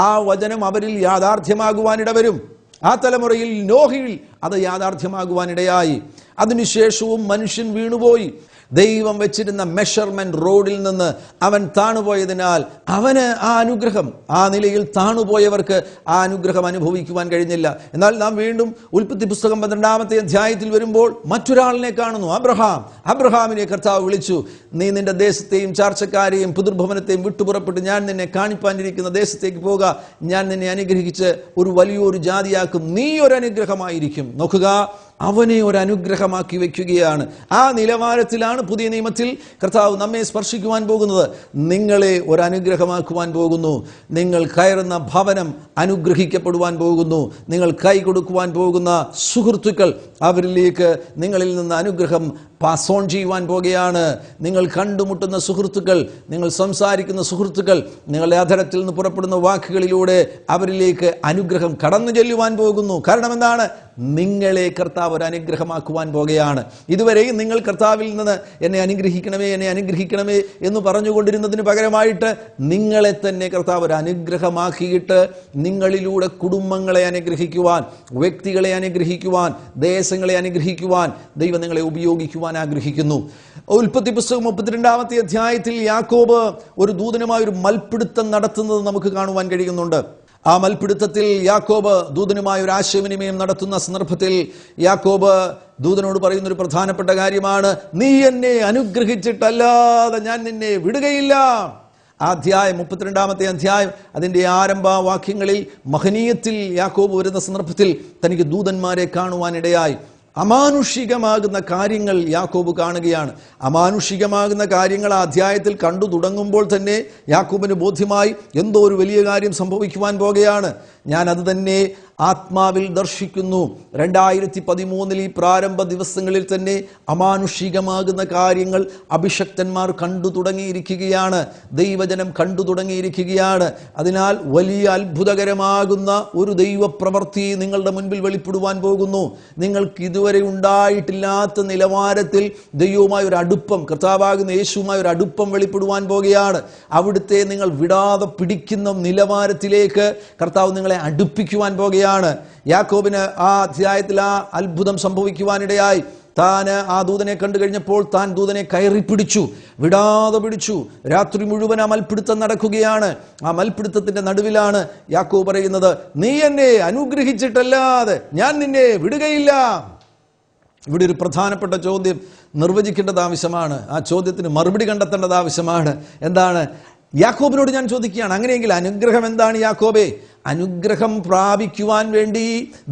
ആ വചനം അവരിൽ യാഥാർത്ഥ്യമാകുവാനിടവരും. ആ തലമുറയിൽ നോഹയിൽ അത് യാഥാർത്ഥ്യമാകുവാനിടയായി. അതിനുശേഷവും മനുഷ്യൻ വീണുപോയി. ദൈവം വെച്ചിരുന്ന മെഷർമെന്റ് റോഡിൽ നിന്ന് അവൻ താണുപോയതിനാൽ അവന് ആ അനുഗ്രഹം, ആ നിലയിൽ താണുപോയവർക്ക് ആ അനുഗ്രഹം അനുഭവിക്കുവാൻ കഴിഞ്ഞില്ല. എന്നാൽ നാം വീണ്ടും ഉൽപ്പത്തി പുസ്തകം 12-ാമത്തെ അധ്യായത്തിൽ വരുമ്പോൾ മറ്റൊരാളിനെ കാണുന്നു, അബ്രഹാം. അബ്രഹാമിനെ കർത്താവ് വിളിച്ചു. നീ നിന്റെ ദേശത്തെയും ചാർച്ചക്കാരെയും പിതൃഭവനത്തെയും വിട്ടുപുറപ്പെട്ട് ഞാൻ നിന്നെ കാണിപ്പാനിരിക്കുന്ന ദേശത്തേക്ക് പോക. ഞാൻ നിന്നെ അനുഗ്രഹിച്ച് ഒരു വലിയൊരു ജാതിയാക്കും, നീ ഒരു അനുഗ്രഹമായിരിക്കും. നോക്കുക, അവനെ ഒരു അനുഗ്രഹമാക്കി വെക്കുകയാണ്. ആ നിലവാരത്തിലാണ് പുതിയ നിയമത്തിൽ കർത്താവ് നമ്മെ സ്പർശിക്കുവാൻ പോകുന്നത്. നിങ്ങളെ ഒരു അനുഗ്രഹമാക്കുവാൻ പോകുന്നു. നിങ്ങൾ കയറുന്ന ഭവനം അനുഗ്രഹിക്കപ്പെടുവാൻ പോകുന്നു. നിങ്ങൾ കൈ കൊടുക്കുവാൻ പോകുന്ന സുഹൃത്തുക്കൾ, അവരിലേക്ക് നിങ്ങളിൽ നിന്ന് അനുഗ്രഹം പാസ് ഓൺ ചെയ്യുവാൻ പോകുകയാണ്. നിങ്ങൾ കണ്ടുമുട്ടുന്ന സുഹൃത്തുക്കൾ, നിങ്ങൾ സംസാരിക്കുന്ന സുഹൃത്തുക്കൾ, നിങ്ങളുടെ അധരത്തിൽ നിന്ന് പുറപ്പെടുന്ന വാക്കുകളിലൂടെ അവരിലേക്ക് അനുഗ്രഹം കടന്നു ചെല്ലുവാൻ പോകുന്നു. കാരണം എന്താണ്? നിങ്ങളെ കർത്താവ് ഒരു അനുഗ്രഹമാക്കുവാൻ പോകുകയാണ്. ഇതുവരെയും നിങ്ങൾ കർത്താവിൽ നിന്ന് എന്നെ അനുഗ്രഹിക്കണമേ, എന്നെ അനുഗ്രഹിക്കണമേ എന്ന് പറഞ്ഞുകൊണ്ടിരുന്നതിന് പകരമായിട്ട് നിങ്ങളെ തന്നെ കർത്താവ് ഒരു അനുഗ്രഹമാക്കിയിട്ട് നിങ്ങളിലൂടെ കുടുംബങ്ങളെ അനുഗ്രഹിക്കുവാൻ, വ്യക്തികളെ അനുഗ്രഹിക്കുവാൻ, ദേശങ്ങളെ അനുഗ്രഹിക്കുവാൻ ദൈവം നിങ്ങളെ ഉപയോഗിക്കുവാൻ ആഗ്രഹിക്കുന്നു. ഉൽപ്പത്തി പുസ്തകം 32-ാമത്തെ അധ്യായത്തിൽ യാക്കോബ് ഒരു ദൂതനുമായി ഒരു മൽപ്പിടുത്തം നടത്തുന്നത് നമുക്ക് കാണുവാൻ കഴിയുന്നുണ്ട്. ആ മൽപ്പിടുത്തത്തിൽ യാക്കോബ് ദൂതനുമായി ഒരു ആശയവിനിമയം നടത്തുന്ന സന്ദർഭത്തിൽ യാക്കോബ് ദൂതനോട് പറയുന്ന ഒരു പ്രധാനപ്പെട്ട കാര്യമാണ്, നീ എന്നെ അനുഗ്രഹിച്ചിട്ടല്ലാതെ ഞാൻ നിന്നെ വിടുകയില്ല. ആ അധ്യായം 32-ാമത്തെ അധ്യായം അതിൻ്റെ ആരംഭ വാക്യങ്ങളിൽ മഹനീയത്തിൽ യാക്കോബ് വരുന്ന സന്ദർഭത്തിൽ തനിക്ക് ദൂതന്മാരെ കാണുവാനിടയായി. അമാനുഷികമാകുന്ന കാര്യങ്ങൾ യാക്കോബ് കാണുകയാണ്. അമാനുഷികമാകുന്ന കാര്യങ്ങൾ ആ അധ്യായത്തിൽ കണ്ടു തുടങ്ങുമ്പോൾ തന്നെ യാക്കോബിന് ബോധ്യമായി എന്തോ ഒരു വലിയ കാര്യം സംഭവിക്കുവാൻ പോകുകയാണ്. ഞാൻ അത് തന്നെ ആത്മാവിൽ ദർശിക്കുന്നു. 2013 ഈ പ്രാരംഭ ദിവസങ്ങളിൽ തന്നെ അമാനുഷികമാകുന്ന കാര്യങ്ങൾ അഭിഷക്തന്മാർ കണ്ടു തുടങ്ങിയിരിക്കുകയാണ്, ദൈവജനം കണ്ടു തുടങ്ങിയിരിക്കുകയാണ്. അതിനാൽ വലിയ അത്ഭുതകരമാകുന്ന ഒരു ദൈവപ്രവൃത്തി നിങ്ങളുടെ മുൻപിൽ വെളിപ്പെടുവാൻ പോകുന്നു. നിങ്ങൾക്ക് ഇതുവരെ ഉണ്ടായിട്ടില്ലാത്ത നിലവാരത്തിൽ ദൈവവുമായ ഒരു അടുപ്പം, കർത്താവാകുന്ന യേശുവുമായ ഒരു അടുപ്പം വെളിപ്പെടുവാൻ പോകുകയാണ്. അവിടുത്തെ നിങ്ങൾ വിടാതെ പിടിക്കുന്ന നിലവാരത്തിലേക്ക് കർത്താവ് നിങ്ങളെ അടുപ്പിക്കുവാൻ പോകുകയാണ്. യാക്കോബിന് ആ അധ്യായത്തിൽ ആ അത്ഭുതം സംഭവിക്കുവാനിടയായി. താൻ ആ ദൂതനെ കണ്ടു കഴിഞ്ഞപ്പോൾ താൻ ദൂതനെ കയറി പിടിച്ചു, വിടാതെ പിടിച്ചു. രാത്രി മുഴുവൻ ആ മൽപ്പിടുത്തം നടക്കുകയാണ്. ആ മൽപ്പിടുത്തത്തിന്റെ നടുവിലാണ് യാക്കോബ് പറയുന്നത്, നീ എന്നെ അനുഗ്രഹിച്ചിട്ടല്ലാതെ ഞാൻ നിന്നെ വിടുകയില്ല. ഇവിടെ ഒരു പ്രധാനപ്പെട്ട ചോദ്യം നിർവചിക്കേണ്ടത് ആവശ്യമാണ്. ആ ചോദ്യത്തിന് മറുപടി കണ്ടെത്തേണ്ടത് ആവശ്യമാണ്. എന്താണ്? യാക്കോബിനോട് ഞാൻ ചോദിക്കുകയാണ്, അങ്ങനെയെങ്കിൽ അനുഗ്രഹം എന്താണ് യാക്കോബേ? അനുഗ്രഹം പ്രാപിക്കുവാൻ വേണ്ടി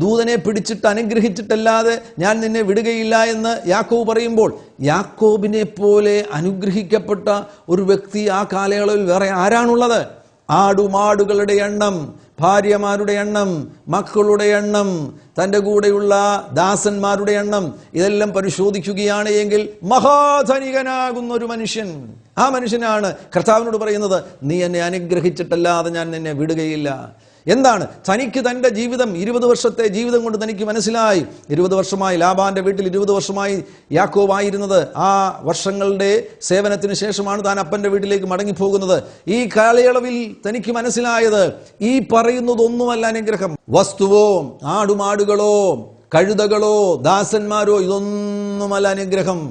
ദൂതനെ പിടിച്ചിട്ട് അനുഗ്രഹിച്ചിട്ടല്ലാതെ ഞാൻ നിന്നെ വിടുകയില്ല എന്ന് യാക്കോബ് പറയുമ്പോൾ, യാക്കോബിനെ പോലെ അനുഗ്രഹിക്കപ്പെട്ട ഒരു വ്യക്തി ആ കാലയളവിൽ വേറെ ആരാണുള്ളത്? ആടുമാടുകളുടെ എണ്ണം, ഭാര്യമാരുടെ എണ്ണം, മക്കളുടെ എണ്ണം, തൻ്റെ കൂടെയുള്ള ദാസന്മാരുടെ എണ്ണം, ഇതെല്ലാം പരിശോധിക്കുകയാണ് എങ്കിൽ മഹാധനികനാകുന്ന ഒരു മനുഷ്യൻ, ആ മനുഷ്യനാണ് കർത്താവിനോട് പറയുന്നത്, നീ എന്നെ അനുഗ്രഹിച്ചിട്ടല്ലാതെ ഞാൻ നിന്നെ വിടുകയില്ല. എന്താണ്? തനിക്ക് തൻ്റെ ജീവിതം, 20 വർഷത്തെ ജീവിതം കൊണ്ട് തനിക്ക് മനസ്സിലായി. 20 വർഷമായി ലാബാന്റെ വീട്ടിൽ 20 വർഷമായി യാക്കോബ് ആയിരുന്നത്. ആ വർഷങ്ങളുടെ സേവനത്തിന് ശേഷമാണ് താൻ അപ്പന്റെ വീട്ടിലേക്ക് മടങ്ങിപ്പോകുന്നത്. ഈ കാലയളവിൽ തനിക്ക് മനസ്സിലായത്, ഈ പറയുന്നതൊന്നുമല്ല അനുഗ്രഹം. വസ്തുവോ, ആടുമാടുകളോ, കഴുതകളോ, ദാസന്മാരോ, ഇതൊന്നുമല്ല അനുഗ്രഹം.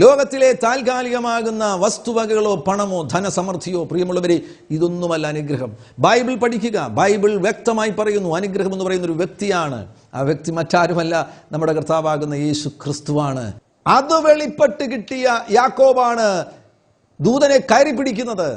ലോകത്തിലെ താൽക്കാലികമാകുന്ന വസ്തുവകകളോ, പണമോ, ധനസമൃദ്ധിയോ, പ്രിയമുള്ളവരെ, ഇതൊന്നുമല്ല അനുഗ്രഹം. ബൈബിൾ പഠിക്കുക. ബൈബിൾ വ്യക്തമായി പറയുന്നു, അനുഗ്രഹം എന്ന് പറയുന്ന ഒരു വ്യക്തിയാണ്. ആ വ്യക്തി മറ്റാരുമല്ല, നമ്മുടെ കർത്താവാകുന്ന യേശു ക്രിസ്തുവാണ്. അത് വെളിപ്പെട്ട് കിട്ടിയ യാക്കോബാണ് ദൂതനെ കയറി പിടിക്കുന്നത്.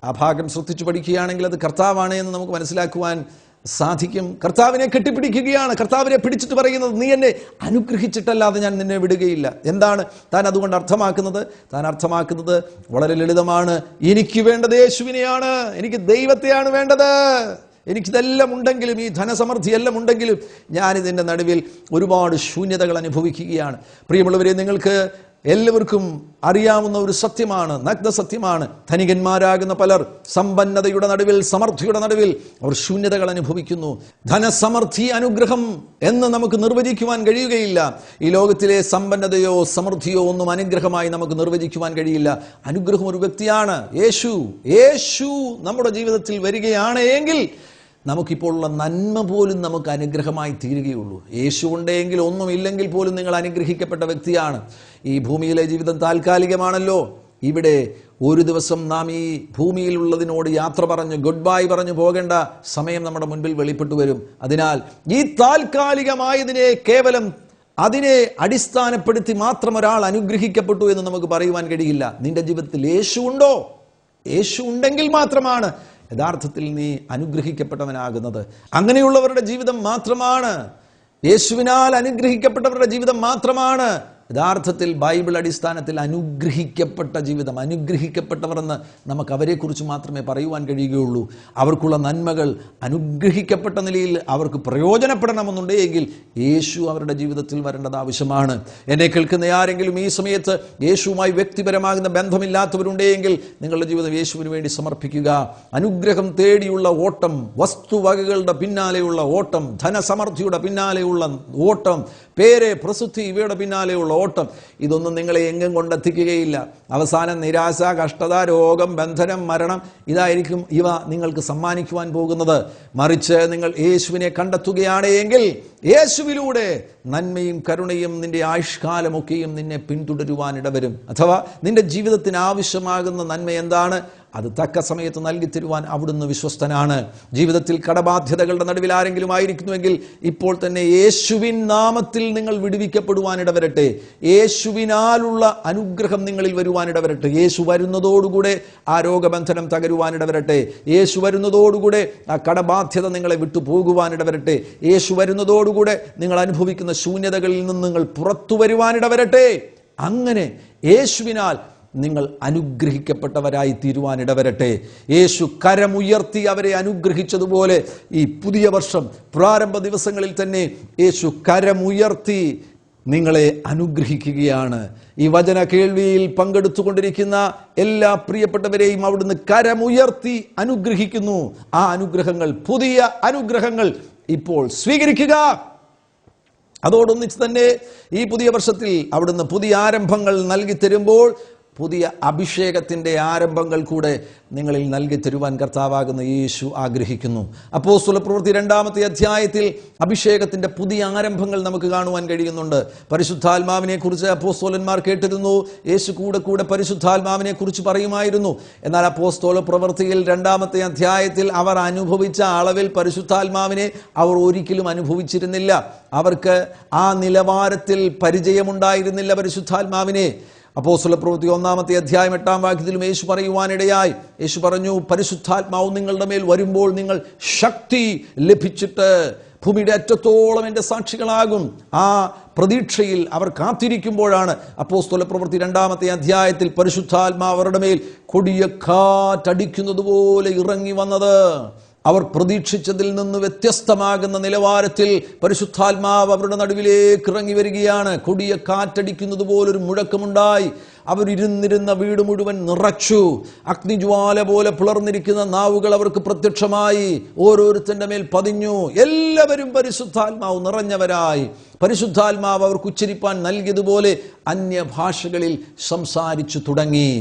ആ ഭാഗം ശ്രദ്ധിച്ചു പഠിക്കുകയാണെങ്കിൽ അത് കർത്താവാണ് എന്ന് നമുക്ക് മനസ്സിലാക്കുവാൻ സാധിക്കും. കർത്താവിനെ കെട്ടിപ്പിടിക്കുകയാണ്. കർത്താവിനെ പിടിച്ചിട്ട് പറയുന്നത്, നീ എന്നെ അനുഗ്രഹിച്ചിട്ടല്ലാതെ ഞാൻ നിന്നെ വിടുകയില്ല. എന്താണ് താൻ അതുകൊണ്ട് അർത്ഥമാക്കുന്നത്? താൻ അർത്ഥമാക്കുന്നത് വളരെ ലളിതമാണ്. എനിക്ക് വേണ്ടത് യേശുവിനെയാണ്, എനിക്ക് ദൈവത്തെയാണ് വേണ്ടത്. എനിക്കിതെല്ലാം ഉണ്ടെങ്കിലും, ഈ ധനസമൃദ്ധി എല്ലാം ഉണ്ടെങ്കിലും, ഞാനിതിൻ്റെ നടുവിൽ ഒരുപാട് ശൂന്യതകൾ അനുഭവിക്കുകയാണ്. പ്രിയമുള്ളവരെ, നിങ്ങൾക്ക് എല്ലാവർക്കും അറിയാവുന്ന ഒരു സത്യമാണ്, നഗ്ന സത്യമാണ്. ധനികന്മാരാകുന്ന പലർ സമ്പന്നതയുടെ നടുവിൽ, സമൃദ്ധിയുടെ നടുവിൽ അവർ ശൂന്യതകൾ അനുഭവിക്കുന്നു. ധനസമൃദ്ധി അനുഗ്രഹം എന്ന് നമുക്ക് നിർവചിക്കുവാൻ കഴിയുകയില്ല. ഈ ലോകത്തിലെ സമ്പന്നതയോ സമൃദ്ധിയോ ഒന്നും അനുഗ്രഹമായി നമുക്ക് നിർവചിക്കുവാൻ കഴിയില്ല. അനുഗ്രഹം ഒരു വ്യക്തിയാണ്, യേശു. യേശു നമ്മുടെ ജീവിതത്തിൽ വരികയാണ് എങ്കിൽ നമുക്കിപ്പോൾ ഉള്ള നന്മ പോലും നമുക്ക് അനുഗ്രഹമായി തീരുകയുള്ളൂ. യേശു ഉണ്ടെങ്കിൽ, ഒന്നുമില്ലെങ്കിൽ പോലും നിങ്ങൾ അനുഗ്രഹിക്കപ്പെട്ട വ്യക്തിയാണ്. ഈ ഭൂമിയിലെ ജീവിതം താൽക്കാലികമാണല്ലോ. ഇവിടെ ഒരു ദിവസം നാം ഈ ഭൂമിയിലുള്ളതിനോട് യാത്ര പറഞ്ഞ്, ഗുഡ് ബൈ പറഞ്ഞു പോകേണ്ട സമയം നമ്മുടെ മുൻപിൽ വെളിപ്പെട്ടു വരും. അതിനാൽ ഈ താൽക്കാലികമായതിനെ കേവലം അതിനെ അടിസ്ഥാനപ്പെടുത്തി മാത്രം ഒരാൾ അനുഗ്രഹിക്കപ്പെട്ടു എന്ന് നമുക്ക് പറയുവാൻ കഴിയില്ല. നിന്റെ ജീവിതത്തിൽ യേശു ഉണ്ടോ? യേശു ഉണ്ടെങ്കിൽ മാത്രമാണ് യഥാർത്ഥത്തിൽ നീ അനുഗ്രഹിക്കപ്പെട്ടവനാകുന്നത്. അങ്ങനെയുള്ളവരുടെ ജീവിതം മാത്രമാണ്, യേശുവിനാൽ അനുഗ്രഹിക്കപ്പെട്ടവരുടെ ജീവിതം മാത്രമാണ് യഥാർത്ഥത്തിൽ ബൈബിൾ അടിസ്ഥാനത്തിൽ അനുഗ്രഹിക്കപ്പെട്ട ജീവിതം. അനുഗ്രഹിക്കപ്പെട്ടവരെന്ന് നമുക്ക് അവരെക്കുറിച്ച് മാത്രമേ പറയുവാൻ കഴിയുകയുള്ളൂ. അവർക്കുള്ള നന്മകൾ അനുഗ്രഹിക്കപ്പെട്ട നിലയിൽ അവർക്ക് പ്രയോജനപ്പെടണമെന്നുണ്ടെങ്കിൽ യേശു അവരുടെ ജീവിതത്തിൽ വരേണ്ടത് ആവശ്യമാണ്. എന്നെ കേൾക്കുന്ന ആരെങ്കിലും ഈ സമയത്ത് യേശുവുമായി വ്യക്തിപരമാകുന്ന ബന്ധമില്ലാത്തവരുണ്ടെങ്കിൽ നിങ്ങളുടെ ജീവിതം യേശുവിന് വേണ്ടി സമർപ്പിക്കുക. അനുഗ്രഹം തേടിയുള്ള ഓട്ടം, വസ്തുവകകളുടെ പിന്നാലെയുള്ള ഓട്ടം, ധനസമൃദ്ധിയുടെ പിന്നാലെയുള്ള ഓട്ടം, പേര്, പ്രസിദ്ധി, ഇവയുടെ പിന്നാലെയുള്ള ഓട്ടം, ഇതൊന്നും നിങ്ങളെ എങ്ങും കൊണ്ടെത്തിക്കുകയില്ല. അവസാനം നിരാശ, കഷ്ടത, രോഗം, ബന്ധനം, മരണം, ഇതായിരിക്കും ഇവ നിങ്ങൾക്ക് സമ്മാനിക്കുവാൻ പോകുന്നത്. മറിച്ച് നിങ്ങൾ യേശുവിനെ കണ്ടെത്തുകയാണ് എങ്കിൽ യേശുവിലൂടെ നന്മയും കരുണയും നിന്റെ ആയുഷ്കാലമൊക്കെയും നിന്നെ പിന്തുടരുവാൻ ഇടവരും. അഥവാ നിന്റെ ജീവിതത്തിന് ആവശ്യമാകുന്ന നന്മ എന്താണ്, അത് തക്ക സമയത്ത് നൽകി തരുവാൻ അവിടുന്ന് വിശ്വസ്തനാണ്. ജീവിതത്തിൽ കടബാധ്യതകളുടെ നടുവിൽ ആരെങ്കിലും ആയിരിക്കുന്നുവെങ്കിൽ ഇപ്പോൾ തന്നെ യേശുവിൻ നാമത്തിൽ നിങ്ങൾ വിടുവിക്കപ്പെടുവാൻ ഇടവരട്ടെ. യേശുവിനാലുള്ള അനുഗ്രഹം നിങ്ങളിൽ വരുവാൻ ഇടവരട്ടെ. യേശു വരുന്നതോടുകൂടെ ആ രോഗബന്ധനം തകരുവാൻ ഇടവരട്ടെ. യേശു വരുന്നതോടുകൂടെ ആ കടബാധ്യത നിങ്ങളെ വിട്ടു പോകുവാൻ ഇടവരട്ടെ. യേശു വരുന്നതോടുകൂടെ നിങ്ങൾ അനുഭവിക്കുന്ന ശൂന്യതകളിൽ നിന്ന് നിങ്ങൾ പുറത്തു വരുവാൻ ഇടവരട്ടെ. അങ്ങനെ യേശുവിനാൽ നിങ്ങൾ അനുഗ്രഹിക്കപ്പെട്ടവരായി തീരുവാനിടവരട്ടെ. യേശു കരമുയർത്തി അവരെ അനുഗ്രഹിച്ചതുപോലെ ഈ പുതിയ വർഷം പ്രാരംഭ ദിവസങ്ങളിൽ തന്നെ യേശു കരമുയർത്തി നിങ്ങളെ അനുഗ്രഹിക്കുകയാണ്. ഈ വചന കേൾവിയിൽ പങ്കെടുത്തുകൊണ്ടിരിക്കുന്ന എല്ലാ പ്രിയപ്പെട്ടവരെയും അവിടുന്ന് കരമുയർത്തി അനുഗ്രഹിക്കുന്നു. ആ അനുഗ്രഹങ്ങൾ, പുതിയ അനുഗ്രഹങ്ങൾ ഇപ്പോൾ സ്വീകരിക്കുക. അതോടൊന്നിച്ച് തന്നെ ഈ പുതിയ വർഷത്തിൽ അവിടുന്ന് പുതിയ ആരംഭങ്ങൾ നൽകി തരുമ്പോൾ പുതിയ അഭിഷേകത്തിൻ്റെ ആരംഭങ്ങൾ കൂടെ നിങ്ങളിൽ നൽകി തരുവാൻ കർത്താവാകുന്ന യേശു ആഗ്രഹിക്കുന്നു. അപ്പോസ്തലപ്രവൃത്തി 2-ാമത്തെ അധ്യായത്തിൽ അഭിഷേകത്തിൻ്റെ പുതിയ ആരംഭങ്ങൾ നമുക്ക് കാണുവാൻ കഴിയുന്നുണ്ട്. പരിശുദ്ധാത്മാവിനെ കുറിച്ച് അപ്പോസ്തലന്മാർ കേട്ടിരുന്നു. യേശു കൂടെ പരിശുദ്ധാത്മാവിനെ കുറിച്ച് പറയുമായിരുന്നു. എന്നാൽ അപ്പോസ്തലപ്രവൃത്തിയിൽ 2-ാമത്തെ അധ്യായത്തിൽ അവർ അനുഭവിച്ച അളവിൽ പരിശുദ്ധാത്മാവിനെ അവർ ഒരിക്കലും അനുഭവിച്ചിരുന്നില്ല. അവർക്ക് ആ നിലവാരത്തിൽ പരിചയമുണ്ടായിരുന്നില്ല പരിശുദ്ധാത്മാവിനെ. അപ്പോസ്തലപ്രവൃത്തി 1-ാമത്തെ അധ്യായം 8-ാം വാക്യത്തിലും യേശു പറയുവാനിടയായി. യേശു പറഞ്ഞു, പരിശുദ്ധാത്മാവ് നിങ്ങളുടെ മേൽ വരുമ്പോൾ നിങ്ങൾ ശക്തി ലഭിച്ചിട്ട് ഭൂമിയുടെ അറ്റത്തോളം എൻ്റെ സാക്ഷികളാകും. ആ പ്രതീക്ഷയിൽ അവർ കാത്തിരിക്കുമ്പോഴാണ് അപ്പോസ്തലപ്രവൃത്തി 2-ാമത്തെ അധ്യായത്തിൽ പരിശുദ്ധാത്മാവ് അവരുടെ മേൽ കൊടിയ കാറ്റടിക്കുന്നത് പോലെ ഇറങ്ങി വന്നത്. അവർ പ്രതീക്ഷിച്ചതിൽ നിന്ന് വ്യത്യസ്തമാകുന്ന നിലവാരത്തിൽ പരിശുദ്ധാത്മാവ് അവരുടെ നടുവിലേക്ക് ഇറങ്ങി വരികയാണ്. കൊടിയ കാറ്റടിക്കുന്നത് പോലൊരു മുഴക്കമുണ്ടായി. അവരിരുന്നിരുന്ന വീട് മുഴുവൻ നിറച്ചു. അഗ്നിജ്വാല പോലെ പിളർന്നിരിക്കുന്ന നാവുകൾ അവർക്ക് പ്രത്യക്ഷമായി, ഓരോരുത്തരുടെ മേൽ പതിഞ്ഞു. എല്ലാവരും പരിശുദ്ധാത്മാവ് നിറഞ്ഞവരായി. പരിശുദ്ധാത്മാവ് അവർക്ക് ഉച്ചരിപ്പാൻ നൽകിയതുപോലെ അന്യഭാഷകളിൽ സംസാരിച്ചു തുടങ്ങി.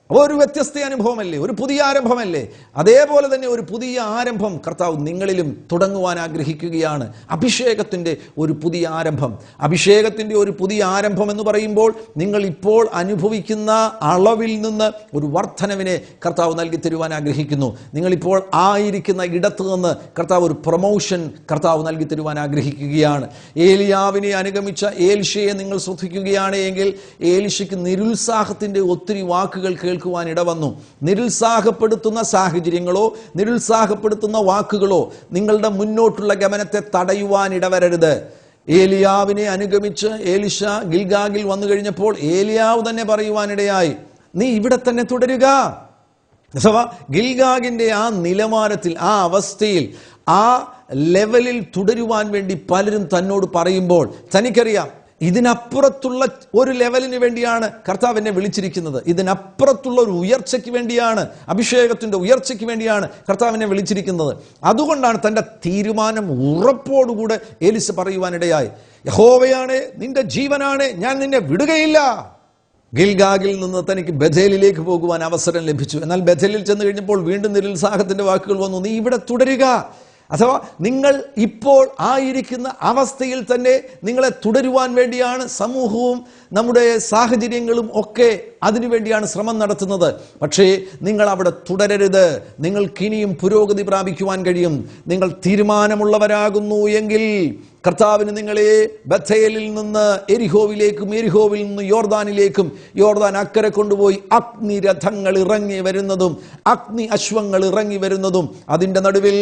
ഒരു വ്യത്യസ്ത അനുഭവമല്ലേ, ഒരു പുതിയ ആരംഭമല്ലേ? അതേപോലെ തന്നെ ഒരു പുതിയ ആരംഭം കർത്താവ് നിങ്ങളിലും തുടങ്ങുവാൻ ആഗ്രഹിക്കുകയാണ്. അഭിഷേകത്തിൻ്റെ ഒരു പുതിയ ആരംഭം. അഭിഷേകത്തിൻ്റെ ഒരു പുതിയ ആരംഭം എന്ന് പറയുമ്പോൾ നിങ്ങൾ ഇപ്പോൾ അനുഭവിക്കുന്ന അളവിൽ നിന്ന് ഒരു വർധനവിനെ കർത്താവ് നൽകി തരുവാൻ ആഗ്രഹിക്കുന്നു. നിങ്ങളിപ്പോൾ ആയിരിക്കുന്ന ഇടത്ത് നിന്ന് കർത്താവ് ഒരു പ്രൊമോഷൻ കർത്താവ് നൽകി തരുവാൻ ആഗ്രഹിക്കുകയാണ്. ഏലിയാവിനെ അനുഗമിച്ച ഏലിശയെ നിങ്ങൾ ശ്രദ്ധിക്കുകയാണ് എങ്കിൽ ഏലിശയ്ക്ക് നിരുത്സാഹത്തിൻ്റെ ഒത്തിരി വാക്കുകൾ കേൾക്കുവാൻ ഇടവന്നു. നിരുത്സാഹപ്പെടുത്തുന്ന സാഹചര്യങ്ങളോ നിരുത്സാഹപ്പെടുത്തുന്ന വാക്കുകളോ നിങ്ങളുടെ മുന്നോട്ടുള്ള ഗമനത്തെ തടയുവാൻ ഇടവരരുത്. ഏലിയാവിനെ അനുഗമിച്ച് ഏലിശ ഗിൽഗാഗിൽ വന്നു കഴിഞ്ഞപ്പോൾ ഏലിയാവ് തന്നെ പറയുവാനിടയായി, നീ ഇവിടെ തന്നെ തുടരുക. അഥവാ ഗിൽഗാഗിന്റെ ആ നിലവാരത്തിൽ, ആ അവസ്ഥയിൽ, ആ ലെവലിൽ തുടരുവാൻ വേണ്ടി പലരും തന്നോട് പറയുമ്പോൾ തനിക്കറിയാം ഇതിനപ്പുറത്തുള്ള ഒരു ലെവലിന് വേണ്ടിയാണ് കർത്താവ് എന്നെ വിളിച്ചിരിക്കുന്നത്. ഇതിനപ്പുറത്തുള്ള ഒരു ഉയർച്ചയ്ക്ക് വേണ്ടിയാണ്, അഭിഷേകത്തിൻ്റെ ഉയർച്ചയ്ക്ക് വേണ്ടിയാണ് കർത്താവ് എന്നെ വിളിച്ചിരിക്കുന്നത്. അതുകൊണ്ടാണ് തൻ്റെ തീരുമാനം ഉറപ്പോടുകൂടെ ഏലിശ പറയുവാനിടയായി, യഹോവയാണ്, നിന്റെ ജീവനാണ്, ഞാൻ നിന്നെ വിടുകയില്ല. ഗിൽഗാഗിൽ നിന്ന് തനിക്ക് ബഥേലിലേക്ക് പോകുവാൻ അവസരം ലഭിച്ചു. എന്നാൽ ബഥേലിൽ ചെന്ന് കഴിഞ്ഞപ്പോൾ വീണ്ടും നിരുത്സാഹത്തിൻ്റെ വാക്കുകൾ വന്നു, നീ ഇവിടെ തുടരുക. അഥവാ നിങ്ങൾ ഇപ്പോൾ ആയിരിക്കുന്ന അവസ്ഥയിൽ തന്നെ നിങ്ങളെ തുടരുവാൻ വേണ്ടിയാണ് സമൂഹവും നമ്മുടെ സാഹചര്യങ്ങളും ഒക്കെ അതിനുവേണ്ടിയാണ് ശ്രമം നടത്തുന്നത്. പക്ഷേ നിങ്ങൾ അവിടെ തുടരരുത്. നിങ്ങൾക്കിനിയും പുരോഗതി പ്രാപിക്കുവാൻ കഴിയും. നിങ്ങൾ തീരുമാനമുള്ളവരാകുന്നു എങ്കിൽ കർത്താവിന് നിങ്ങളെ ബഥേലിൽ നിന്ന് എരിഹോവിലേക്കും, എരിഹോവിൽ നിന്ന് യോർദാനിലേക്കും, യോർദാൻ അക്കരെ കൊണ്ടുപോയി അഗ്നിരഥങ്ങൾ ഇറങ്ങി വരുന്നതും അഗ്നി അശ്വങ്ങൾ ഇറങ്ങി വരുന്നതും അതിൻ്റെ നടുവിൽ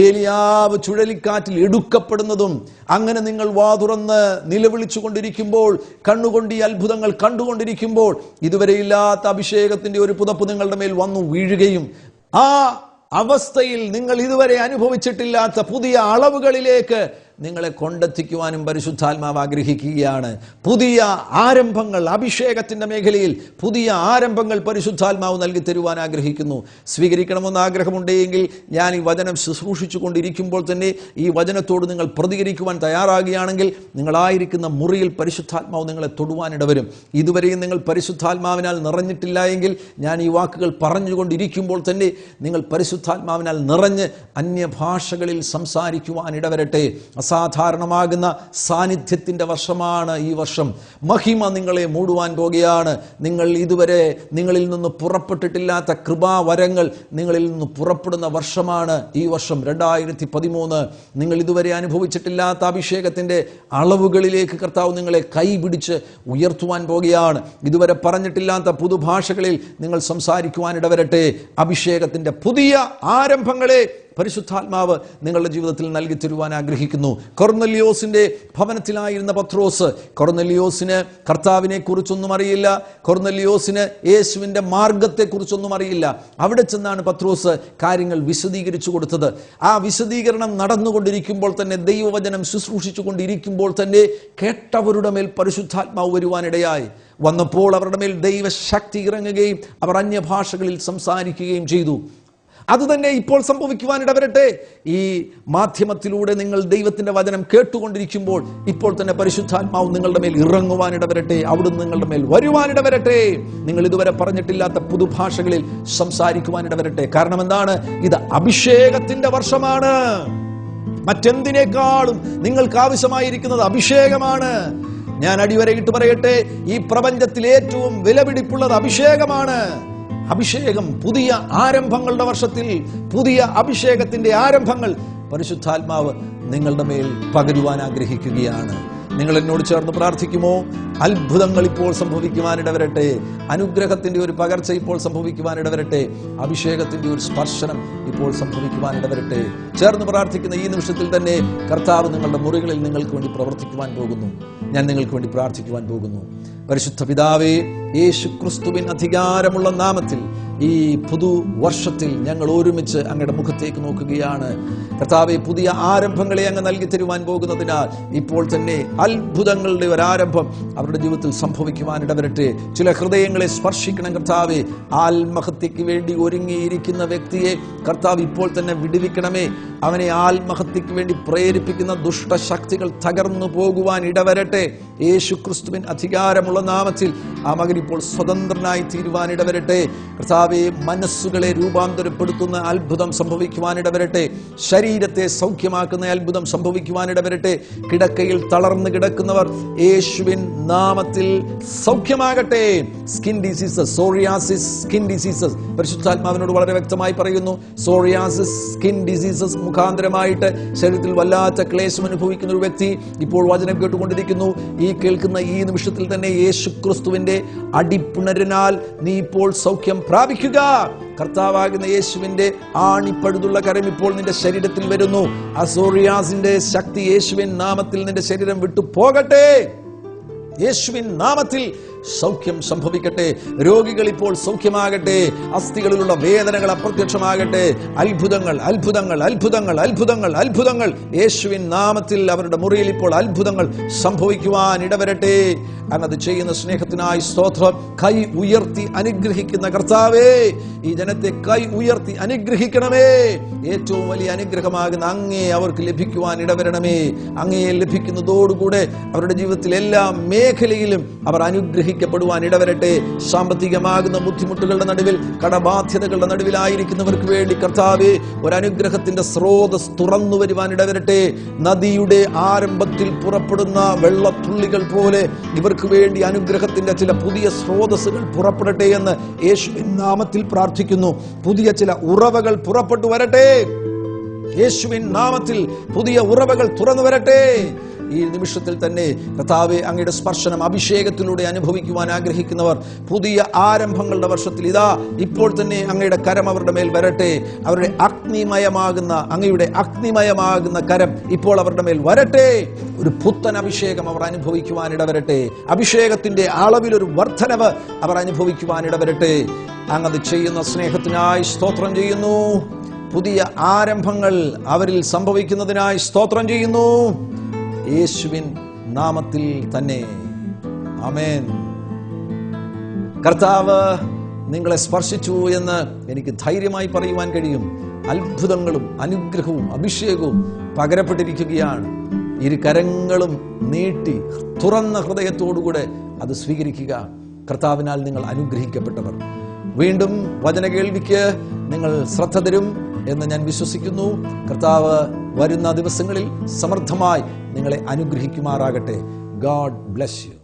ഏലിയാവ് ചുഴലിക്കാറ്റിൽ എടുക്കപ്പെടുന്നതും, അങ്ങനെ നിങ്ങൾ വാതുറന്ന് നിലവിളിച്ചു കൊണ്ടിരിക്കുമ്പോൾ, കണ്ണുകൊണ്ട് ഈ അത്ഭുതങ്ങൾ കണ്ടുകൊണ്ടിരിക്കുമ്പോൾ ഇതുവരെയില്ലാത്ത അഭിഷേകത്തിന്റെ ഒരു പുതപ്പ് നിങ്ങളുടെ മേൽ വന്നു വീഴുകയും ആ അവസ്ഥയിൽ നിങ്ങൾ ഇതുവരെ അനുഭവിച്ചിട്ടില്ലാത്ത പുതിയ അളവുകളിലേക്ക് നിങ്ങളെ കൊണ്ടെത്തിക്കുവാനും പരിശുദ്ധാത്മാവ് ആഗ്രഹിക്കുകയാണ്. പുതിയ ആരംഭങ്ങൾ, അഭിഷേകത്തിന്റെ മേഖലയിൽ പുതിയ ആരംഭങ്ങൾ പരിശുദ്ധാത്മാവ് നൽകി തരുവാൻ ആഗ്രഹിക്കുന്നു. സ്വീകരിക്കണമെന്ന് ആഗ്രഹമുണ്ടെങ്കിൽ ഞാൻ ഈ വചനം ശുശ്രൂഷിച്ചു കൊണ്ടിരിക്കുമ്പോൾ തന്നെ ഈ വചനത്തോട് നിങ്ങൾ പ്രതികരിക്കുവാൻ തയ്യാറാകുകയാണെങ്കിൽ നിങ്ങളായിരിക്കുന്ന മുറിയിൽ പരിശുദ്ധാത്മാവ് നിങ്ങളെ തൊടുവാനിടവരും. ഇതുവരെയും നിങ്ങൾ പരിശുദ്ധാത്മാവിനാൽ നിറഞ്ഞിട്ടില്ല എങ്കിൽ ഞാൻ ഈ വാക്കുകൾ പറഞ്ഞുകൊണ്ടിരിക്കുമ്പോൾ തന്നെ നിങ്ങൾ പരിശുദ്ധാത്മാവിനാൽ നിറഞ്ഞ് അന്യഭാഷകളിൽ സംസാരിക്കുവാൻ ഇടവരട്ടെ. അസാധാരണമാകുന്ന സാന്നിധ്യത്തിൻ്റെ വർഷമാണ് ഈ വർഷം. മഹിമ നിങ്ങളെ മൂടുവാൻ പോകുകയാണ്. നിങ്ങൾ ഇതുവരെ നിങ്ങളിൽ നിന്ന് പുറപ്പെട്ടിട്ടില്ലാത്ത കൃപാവരങ്ങൾ നിങ്ങളിൽ നിന്ന് പുറപ്പെടുന്ന വർഷമാണ് ഈ വർഷം 2013. നിങ്ങൾ ഇതുവരെ അനുഭവിച്ചിട്ടില്ലാത്ത അഭിഷേകത്തിൻ്റെ അളവുകളിലേക്ക് കർത്താവ് നിങ്ങളെ കൈപിടിച്ച് ഉയർത്തുവാൻ പോകുകയാണ്. ഇതുവരെ പറഞ്ഞിട്ടില്ലാത്ത പുതുഭാഷകളിൽ നിങ്ങൾ സംസാരിക്കുവാൻ ഇടവരട്ടെ. അഭിഷേകത്തിൻ്റെ പുതിയ ആരംഭങ്ങളെ പരിശുദ്ധാത്മാവ് നിങ്ങളുടെ ജീവിതത്തിൽ നൽകി തരുവാൻ ആഗ്രഹിക്കുന്നു. കൊർന്നല്യോസിന്റെ ഭവനത്തിലായിരുന്ന പത്രോസ്, കൊർന്നല്യോസിന് കർത്താവിനെ കുറിച്ചൊന്നും അറിയില്ല, കൊർന്നല്യോസിന് യേശുവിന്റെ മാർഗത്തെക്കുറിച്ചൊന്നും അറിയില്ല. അവിടെ ചെന്നാണ് പത്രോസ് കാര്യങ്ങൾ വിശദീകരിച്ചു കൊടുത്തത്. ആ വിശദീകരണം നടന്നുകൊണ്ടിരിക്കുമ്പോൾ തന്നെ, ദൈവവചനം ശുശ്രൂഷിച്ചു കൊണ്ടിരിക്കുമ്പോൾ തന്നെ കേട്ടവരുടെ മേൽ പരിശുദ്ധാത്മാവ് വരുവാനിടയായി. വന്നപ്പോൾ അവരുടെ മേൽ ദൈവശക്തി ഇറങ്ങുകയും അവർ അന്യഭാഷകളിൽ സംസാരിക്കുകയും ചെയ്തു. അതുതന്നെ ഇപ്പോൾ സംഭവിക്കുവാനിടവരട്ടെ. ഈ മാധ്യമത്തിലൂടെ നിങ്ങൾ ദൈവത്തിന്റെ വചനം കേട്ടുകൊണ്ടിരിക്കുമ്പോൾ ഇപ്പോൾ തന്നെ പരിശുദ്ധാത്മാവ് നിങ്ങളുടെ മേൽ ഇറങ്ങുവാനിടവരട്ടെ. അവിടുന്ന് നിങ്ങളുടെ മേൽ വരുവാനിടവരട്ടെ. നിങ്ങൾ ഇതുവരെ പറഞ്ഞിട്ടില്ലാത്ത പുതുഭാഷകളിൽ സംസാരിക്കുവാനിടവരട്ടെ. കാരണം എന്താണ്? ഇത് അഭിഷേകത്തിന്റെ വർഷമാണ്. മറ്റെന്തിനേക്കാളും നിങ്ങൾക്ക് ആവശ്യമായിരിക്കുന്നത് അഭിഷേകമാണ്. ഞാൻ അടിവരയിട്ട് പറയട്ടെ, ഈ പ്രപഞ്ചത്തിൽ ഏറ്റവും വിലപിടിപ്പുള്ളത് അഭിഷേകമാണ്. അഭിഷേകം, പുതിയ ആരംഭങ്ങളുടെ വർഷത്തിൽ പുതിയ അഭിഷേകത്തിന്റെ ആരംഭങ്ങൾ പരിശുദ്ധാത്മാവ് നിങ്ങളുടെ മേൽ പകരുവാൻ ആഗ്രഹിക്കുകയാണ്. നിങ്ങൾ എന്നോട് ചേർന്ന് പ്രാർത്ഥിക്കുമോ? അത്ഭുതങ്ങൾ ഇപ്പോൾ സംഭവിക്കുവാനിടവരട്ടെ. അനുഗ്രഹത്തിന്റെ ഒരു പകർച്ച ഇപ്പോൾ സംഭവിക്കുവാനിടവരട്ടെ. അഭിഷേകത്തിന്റെ ഒരു സ്പർശനം ഇപ്പോൾ സംഭവിക്കുവാനിടവരട്ടെ. ചേർന്ന് പ്രാർത്ഥിക്കുന്ന ഈ നിമിഷത്തിൽ തന്നെ കർത്താവ് നിങ്ങളുടെ മുറികളിൽ നിങ്ങൾക്ക് വേണ്ടി പ്രവർത്തിക്കുവാൻ പോകുന്നു. ഞാൻ നിങ്ങൾക്ക് വേണ്ടി പ്രാർത്ഥിക്കുവാൻ പോകുന്നു. പരിശുദ്ധ പിതാവേ, യേശു ക്രിസ്തുവിൻ അധികാരമുള്ള നാമത്തിൽ ഈ പുതുവർഷത്തിൽ ഞങ്ങൾ ഒരുമിച്ച് അങ്ങയുടെ മുഖത്തേക്ക് നോക്കുകയാണ്. കർത്താവേ, പുതിയ ആരംഭങ്ങളെ അങ്ങ് നൽകി തരുവാൻ പോകുന്നതിനാൽ ഇപ്പോൾ തന്നെ അത്ഭുതങ്ങളുടെ ഒരാരംഭം അവരുടെ ജീവിതത്തിൽ സംഭവിക്കുവാനിടവരട്ടെ. ചില ഹൃദയങ്ങളെ സ്പർശിക്കണം കർത്താവേ. ആത്മഹത്യക്ക് വേണ്ടി ഒരുങ്ങിയിരിക്കുന്ന വ്യക്തിയെ കർത്താവ് ഇപ്പോൾ തന്നെ വിടുവിക്കണമേ. അവനെ ആത്മഹത്യക്ക് വേണ്ടി പ്രേരിപ്പിക്കുന്ന ദുഷ്ടശക്തികൾ തകർന്നു പോകുവാൻ ഇടവരട്ടെ. യേശു ക്രിസ്തുവിൻ അധികാരമുള്ള നാമത്തിൽ ആ മകൻ ഇപ്പോൾ സ്വതന്ത്രനായി തീരുവാനിടവരട്ടെ. കർത്താവെ, മനസ്സുകളെ രൂപാന്തരപ്പെടുത്തുന്ന അത്ഭുതം സംഭവിക്കുവാനിടവരട്ടെ. ശരീരത്തെ സൗഖ്യമാക്കുന്ന അത്ഭുതം സംഭവിക്കുവാനിടവരട്ടെ. കിടക്കയിൽ തളർന്നു കിടക്കുന്നവർ യേശുവിൻ നാമത്തിൽ സൗഖ്യമാകട്ടെ. Skin diseases, psoriasis, skin diseases, പരിശുദ്ധാത്മാവിനോട് വളരെ വ്യക്തമായി പറയുന്നു. സോറിയാസിസ്, സ്കിൻ ഡിസീസസ് മുഖാന്തരമായിട്ട് ശരീരത്തിൽ വല്ലാത്ത ക്ലേശം അനുഭവിക്കുന്ന ഒരു വ്യക്തി ഇപ്പോൾ വചനം കേട്ടുകൊണ്ടിരിക്കുന്നു. ഈ കേൾക്കുന്ന ഈ നിമിഷത്തിൽ തന്നെ യേശു ക്രിസ്തുവിന്റെ അടിപ്പിണരിനാൽ നീ ഇപ്പോൾ സൗഖ്യം പ്രാപിക്കുക. കർത്താവാകുന്ന യേശുവിന്റെ ആണിപ്പഴുതുള്ള കരം ഇപ്പോൾ നിന്റെ ശരീരത്തിൽ വരുന്നു. ആ സോറിയാസിന്റെ ശക്തി യേശുവിൻ നാമത്തിൽ നിന്റെ ശരീരം വിട്ടു പോകട്ടെ. യേശുവിൻ നാമത്തിൽ സൗഖ്യം സംഭവിക്കട്ടെ. രോഗികൾ ഇപ്പോൾ സൗഖ്യമാകട്ടെ. അസ്ഥികളിലുള്ള വേദനകൾ അപ്രത്യക്ഷമാകട്ടെ. അത്ഭുതങ്ങൾ, അത്ഭുതങ്ങൾ, അത്ഭുതങ്ങൾ, അത്ഭുതങ്ങൾ, അത്ഭുതങ്ങൾ യേശുവിൻ നാമത്തിൽ അവരുടെ മുറിയിൽ ഇപ്പോൾ അത്ഭുതങ്ങൾ സംഭവിക്കുവാൻ ഇടവരട്ടെ. അങ്ങത് ചെയ്യുന്ന സ്നേഹത്തിനായി സ്തോത്രം. കൈ ഉയർത്തി അനുഗ്രഹിക്കുന്ന കർത്താവേ, ഈ ജനത്തെ കൈ ഉയർത്തി അനുഗ്രഹിക്കണമേ. ഏറ്റവും വലിയ അനുഗ്രഹമാകുന്ന അങ്ങേ അവർക്ക് ലഭിക്കുവാൻ ഇടവരണമേ. അങ്ങയെ ലഭിക്കുന്നതോടുകൂടെ അവരുടെ ജീവിതത്തിൽ എല്ലാ മേഖലയിലും അവർ അനുഗ്രഹിക്കപ്പെടുവാൻ ഇടവരട്ടെ. സാമ്പത്തികമാകുന്ന ബുദ്ധിമുട്ടുകളുടെ നടുവിൽ, കടബാധ്യതകളുടെ നടുവിലായിരിക്കുന്നവർക്ക് വേണ്ടി കർത്താവേ, ഒരു അനുഗ്രഹത്തിന്റെ സ്രോതസ് തുറന്നു വരുവാൻ ഇടവരട്ടെ. നദിയുടെ ആരംഭത്തിൽ പുറപ്പെടുന്ന വെള്ളത്തുള്ളികൾ പോലെ ഇവർക്ക് വേണ്ടി അനുഗ്രഹത്തിന്റെ ചില പുതിയ സ്രോതസ്സുകൾ പുറപ്പെടട്ടെ എന്ന് യേശുവിൻ നാമത്തിൽ പ്രാർത്ഥിക്കുന്നു. പുതിയ ചില ഉറവകൾ പുറപ്പെട്ടു വരട്ടെ. യേശുവിൻ നാമത്തിൽ പുതിയ ഉറവകൾ തുറന്നു വരട്ടെ. ഈ നിമിഷത്തിൽ തന്നെ കർത്താവേ, അങ്ങയുടെ സ്പർശനം അഭിഷേകത്തിലൂടെ അനുഭവിക്കുവാൻ ആഗ്രഹിക്കുന്നവർ പുതിയ ആരംഭങ്ങളുടെ വർഷത്തിൽ ഇതാ ഇപ്പോൾ തന്നെ അങ്ങയുടെ കരം അവരുടെ മേൽ വരട്ടെ. അവരുടെ അഗ്നിമയമാകുന്ന അങ്ങയുടെ അഗ്നിമയമാകുന്ന കരം ഇപ്പോൾ അവരുടെ മേൽ വരട്ടെ. ഒരു പുത്തൻ അഭിഷേകം അവർ അനുഭവിക്കുവാൻ ഇടവരട്ടെ. അഭിഷേകത്തിന്റെ അളവിലൊരു വർധനവ് അവർ അനുഭവിക്കുവാൻ ഇടവരട്ടെ. അങ്ങത് ചെയ്യുന്ന സ്നേഹത്തിനായി സ്തോത്രം ചെയ്യുന്നു. പുതിയ ആരംഭങ്ങൾ അവരിൽ സംഭവിക്കുന്നതിനായി സ്തോത്രം ചെയ്യുന്നു. യേശുവിൻ നാമത്തിൽ തന്നെ ആമേൻ. കർത്താവ് നിങ്ങളെ സ്പർശിച്ചു എന്ന് എനിക്ക് ധൈര്യമായി പറയുവാൻ കഴിയും. അത്ഭുതങ്ങളും അനുഗ്രഹവും അഭിഷേകവും പകരപ്പെട്ടിരിക്കുകയാണ്. ഇരു കരങ്ങളും നീട്ടി തുറന്ന ഹൃദയത്തോടുകൂടെ അത് സ്വീകരിക്കുക. കർത്താവിനാൽ നിങ്ങൾ അനുഗ്രഹിക്കപ്പെട്ടവർ. വീണ്ടും വചന കേൾവിക്ക് നിങ്ങൾ ശ്രദ്ധ തരും എന്ന് ഞാൻ വിശ്വസിക്കുന്നു. കർത്താവ് വരുന്ന ദിവസങ്ങളിൽ സമൃദ്ധമായി നിങ്ങളെ അനുഗ്രഹിക്കുമാറാകട്ടെ. God bless you.